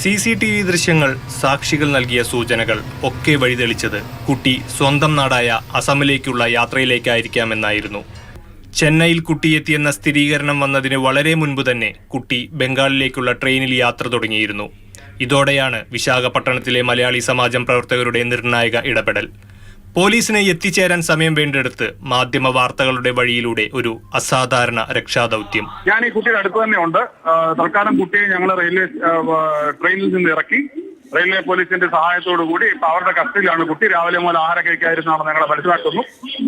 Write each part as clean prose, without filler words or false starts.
CCTV ദൃശ്യങ്ങൾ, സാക്ഷികൾ നൽകിയ സൂചനകൾ ഒക്കെ വഴിതെളിച്ചത് കുട്ടി സ്വന്തം നാടായ അസമിലേക്കുള്ള യാത്രയിലേക്കായിരിക്കാമെന്നായിരുന്നു. ചെന്നൈയിൽ കുട്ടിയെത്തിയെന്ന സ്ഥിരീകരണം വന്നതിന് വളരെ മുൻപ് തന്നെ കുട്ടി ബംഗാളിലേക്കുള്ള ട്രെയിനിൽ യാത്ര തുടങ്ങിയിരുന്നു. ഇതോടെയാണ് വിശാഖപട്ടണത്തിലെ മലയാളി സമാജം പ്രവർത്തകരുടെ നിർണായക ഇടപെടൽ. പോലീസിന് എത്തിച്ചേരാൻ സമയം വേണ്ടെടുത്ത് മാധ്യമ വാർത്തകളുടെ വഴിയിലൂടെ ഒരു അസാധാരണ രക്ഷാദൌത്യം. ഞാൻ ഈ കുട്ടിയുടെ അടുത്ത് തന്നെ ഉണ്ട്. തൽക്കാലം കുട്ടിയെ ഞങ്ങൾ ട്രെയിനിൽ നിന്ന് ഇറക്കി റെയിൽവേ പോലീസിന്റെ സഹായത്തോടു കൂടി ഇപ്പൊ അവരുടെ കസ്റ്റഡിയിലാണ്. കുട്ടി രാവിലെ മുതൽ ആഹാരം കഴിക്കാതിരുന്നാണ് ഞങ്ങളെ മനസ്സിലാക്കുന്നു.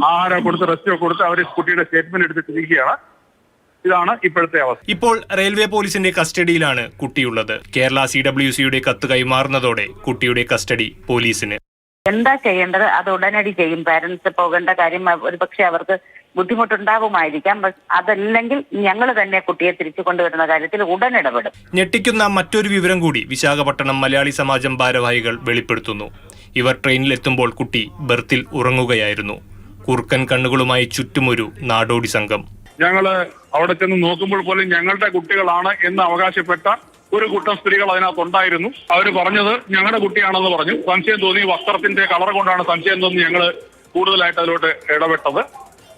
ആഹാരം കൊടുത്ത് റെസ്റ്റ് കൊടുത്ത് അവർ കുട്ടിയുടെ സ്റ്റേറ്റ്മെന്റ് എടുത്തിരിക്കുകയാണ്. ഇതാണ് ഇപ്പോഴത്തെ അവസ്ഥ. ഇപ്പോൾ റെയിൽവേ പോലീസിന്റെ കസ്റ്റഡിയിലാണ് കുട്ടിയുള്ളത്. കേരള CWCയുടെ കത്ത് കൈമാറുന്നതോടെ കുട്ടിയുടെ കസ്റ്റഡി പോലീസിന്. എന്താ ചെയ്യേണ്ടത് അത് ഉടനടി ചെയ്യും. പാരന്റ്സ് പോകേണ്ട കാര്യം ഒരുപക്ഷെ അവർക്ക് ബുദ്ധിമുട്ടുണ്ടാവുമായിരിക്കാം. അതല്ലെങ്കിൽ ഞങ്ങൾ തന്നെ കുട്ടിയെ തിരിച്ചു കൊണ്ടുവരുന്ന കാര്യത്തിൽ ഉടൻ ഇടപെടും. ഞെട്ടിക്കുന്ന മറ്റൊരു വിവരം കൂടി വിശാഖപട്ടണം മലയാളി സമാജം ഭാരവാഹികൾ വെളിപ്പെടുത്തുന്നു. ഇവർ ട്രെയിനിലെത്തുമ്പോൾ കുട്ടി ബർത്തിൽ ഉറങ്ങുകയായിരുന്നു. കുറുക്കൻ കണ്ണുകളുമായി ചുറ്റുമൊരു നാടോടി സംഘം. ഞങ്ങള് അവിടെ ചെന്ന് നോക്കുമ്പോൾ പോലും ഞങ്ങളുടെ കുട്ടികളാണ് എന്ന് അവകാശപ്പെട്ട ഒരു കൂട്ടം സ്ത്രീകൾ അതിനകത്തുണ്ടായിരുന്നു. അവർ പറഞ്ഞത് ഞങ്ങളുടെ കുട്ടിയാണെന്ന് പറഞ്ഞു. സംശയം തോന്നി, വസ്ത്രത്തിന്റെ കളർ കൊണ്ടാണ് സംശയം തോന്നി ഞങ്ങൾ കൂടുതലായിട്ട് അതിലോട്ട് ഇടപെട്ടത്.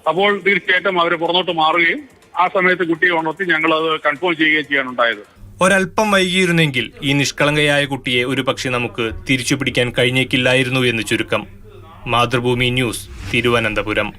അപ്പോൾ തീർച്ചയായിട്ടും അവർ പുറന്നോട്ട് മാറുകയും ആ സമയത്ത് കുട്ടിയെ ഉണർത്തി ഞങ്ങൾ അത് കൺഫേം ചെയ്യുകയും ചെയ്യാനുണ്ടായത്. ഒരൽപ്പം വൈകിയിരുന്നെങ്കിൽ ഈ നിഷ്കളങ്കയായ കുട്ടിയെ ഒരുപക്ഷെ നമുക്ക് തിരിച്ചുപിടിക്കാൻ കഴിഞ്ഞേക്കില്ലായിരുന്നു എന്ന് ചുരുക്കം. മാതൃഭൂമി ന്യൂസ്, തിരുവനന്തപുരം.